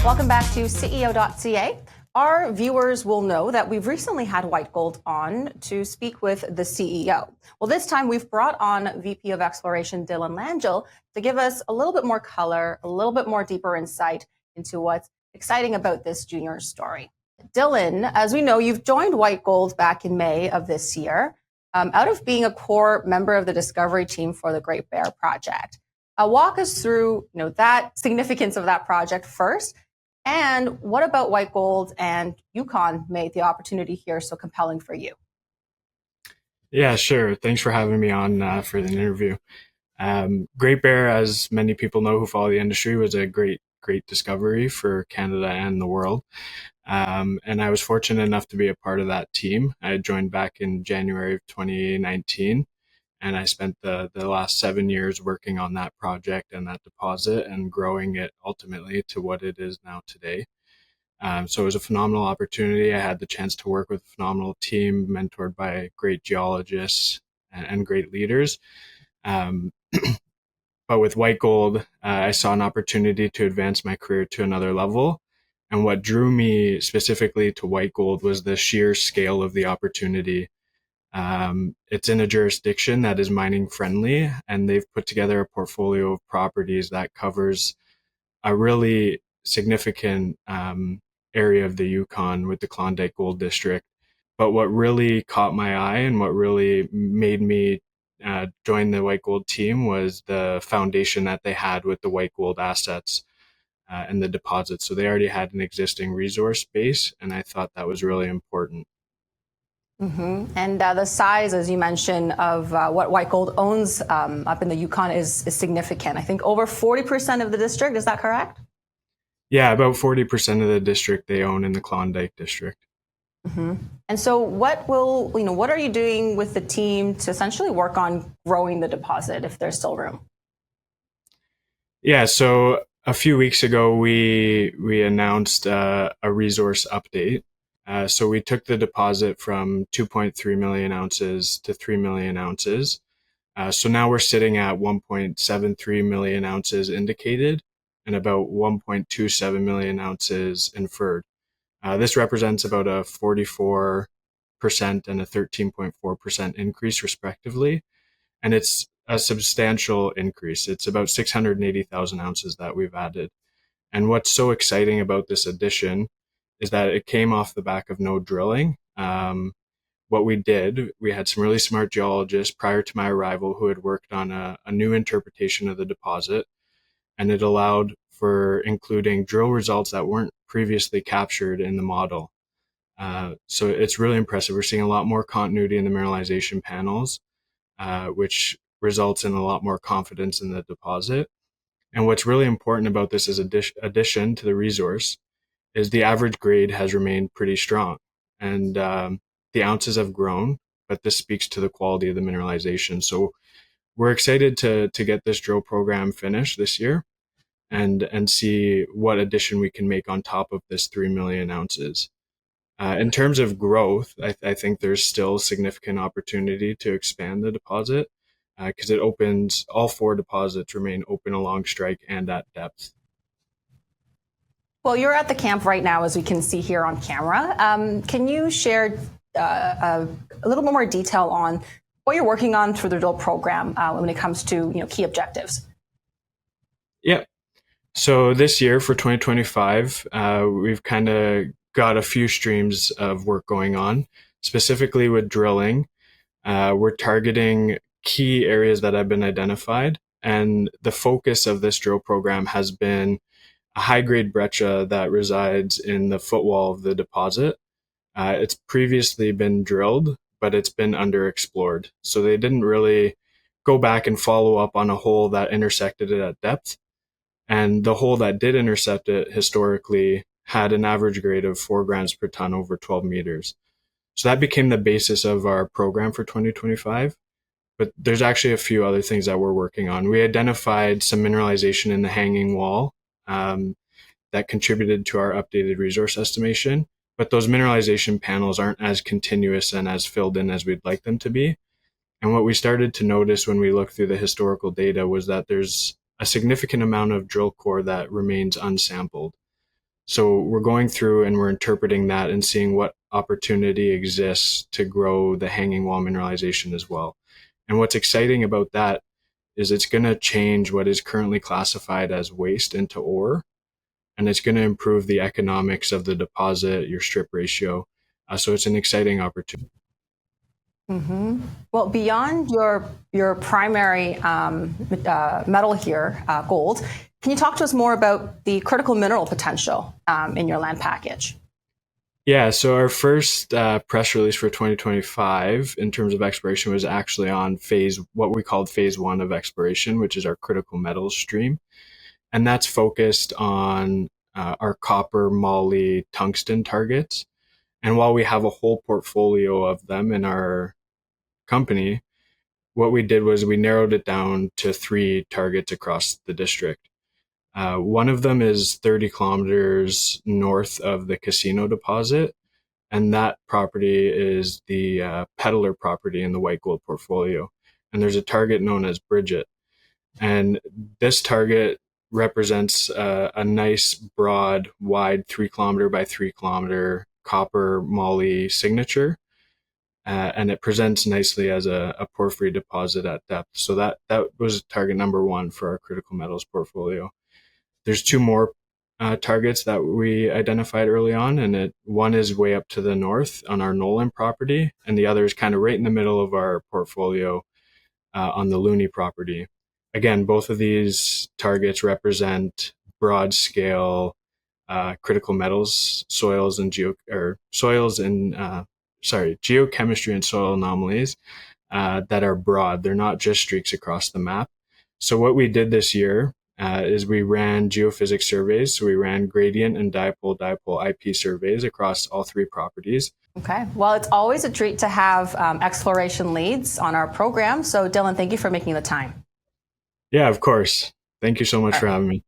Welcome back to CEO.ca. Our viewers will know that we've recently had White Gold on to speak with the CEO. Well, this time we've brought on VP of Exploration Dylan Langille to give us a little bit more color, a little bit more deeper insight into what's exciting about this junior story. Dylan, as we know, you've joined White Gold back in May of this year, out of being a core member of the discovery team for the Great Bear project. Walk us through, that significance of that project first. And what about White Gold and Yukon made the opportunity here so compelling for you? Yeah, sure. Thanks for having me on for the interview. Great Bear, as many people know who follow the industry, was a great discovery for Canada and the world. And I was fortunate enough to be a part of that team. I joined back in January of 2019. And I spent the last 7 years working on that project and that deposit and growing it ultimately to what it is now today. So it was a phenomenal opportunity. I had the chance to work with a phenomenal team mentored by great geologists and great leaders. But with White Gold, I saw an opportunity to advance my career to another level. And what drew me specifically to White Gold was the sheer scale of the opportunity. It's in a jurisdiction that is mining friendly, and they've put together a portfolio of properties that covers a really significant area of the Yukon with the Klondike Gold District. But what really caught my eye and what really made me join the White Gold team was the foundation that they had with the White Gold assets and the deposits. So they already had an existing resource base, and I thought that was really important. Mm-hmm. And the size, as you mentioned, of what White Gold owns up in the Yukon is significant. I think over 40% of the district. Is that correct? Yeah, about 40% of the district they own in the Klondike district. Mm-hmm. And so what are you doing with the team to essentially work on growing the deposit if there's still room? Yeah, so a few weeks ago, we announced a resource update. So we took the deposit from 2.3 million ounces to 3 million ounces. So now we're sitting at 1.73 million ounces indicated and about 1.27 million ounces inferred. This represents about a 44% and a 13.4% increase respectively. And it's a substantial increase. It's about 680,000 ounces that we've added. And what's so exciting about this addition is that it came off the back of no drilling. What we did, we had some really smart geologists prior to my arrival who had worked on a new interpretation of the deposit, and it allowed for including drill results that weren't previously captured in the model. So it's really impressive. We're seeing a lot more continuity in the mineralization panels, which results in a lot more confidence in the deposit. And what's really important about this as addition to the resource is the average grade has remained pretty strong. And the ounces have grown, but this speaks to the quality of the mineralization. So we're excited to get this drill program finished this year and see what addition we can make on top of this 3 million ounces. In terms of growth, I think there's still significant opportunity to expand the deposit because it opens, all 4 deposits remain open along strike and at depth. Well, you're at the camp right now, as we can see here on camera. Can you share a little bit more detail on what you're working on for the drill program when it comes to key objectives? Yeah. So this year for 2025, we've kind of got a few streams of work going on, specifically with drilling. We're targeting key areas that have been identified, and the focus of this drill program has been a high-grade breccia that resides in the footwall of the deposit. It's previously been drilled, but it's been underexplored. So they didn't really go back and follow up on a hole that intersected it at depth. And the hole that did intercept it historically had an average grade of 4 grams per ton over 12 meters. So that became the basis of our program for 2025. But there's actually a few other things that we're working on. We identified some mineralization in the hanging wall that contributed to our updated resource estimation. But those mineralization panels aren't as continuous and as filled in as we'd like them to be. And what we started to notice when we looked through the historical data was that there's a significant amount of drill core that remains unsampled. So we're going through and we're interpreting that and seeing what opportunity exists to grow the hanging wall mineralization as well. And what's exciting about that is it's going to change what is currently classified as waste into ore, and it's going to improve the economics of the deposit, your strip ratio. So it's an exciting opportunity. Mm-hmm. Well, beyond your primary metal here, gold, can you talk to us more about the critical mineral potential in your land package? Yeah, so our first press release for 2025 in terms of exploration was actually on what we called phase 1 of exploration, which is our critical metals stream. And that's focused on our copper, moly, tungsten targets. And while we have a whole portfolio of them in our company, what we did was we narrowed it down to 3 targets across the district. One of them is 30 kilometers north of the casino deposit, and that property is the Peddler property in the White Gold portfolio. And there's a target known as Bridget. And this target represents a nice, broad, wide 3 kilometer by 3 kilometer copper moly signature. And it presents nicely as a porphyry deposit at depth. So that was target number 1 for our critical metals portfolio. There's 2 more targets that we identified early on, and one is way up to the north on our Nolan property, and the other is kind of right in the middle of our portfolio on the Looney property. Again, both of these targets represent broad scale critical metals, geochemistry and soil anomalies that are broad. They're not just streaks across the map. So what we did this year is we ran geophysics surveys. So we ran gradient and dipole IP surveys across all 3 properties. Okay. Well, it's always a treat to have exploration leads on our program. So Dylan, thank you for making the time. Yeah, of course. Thank you so much for having me.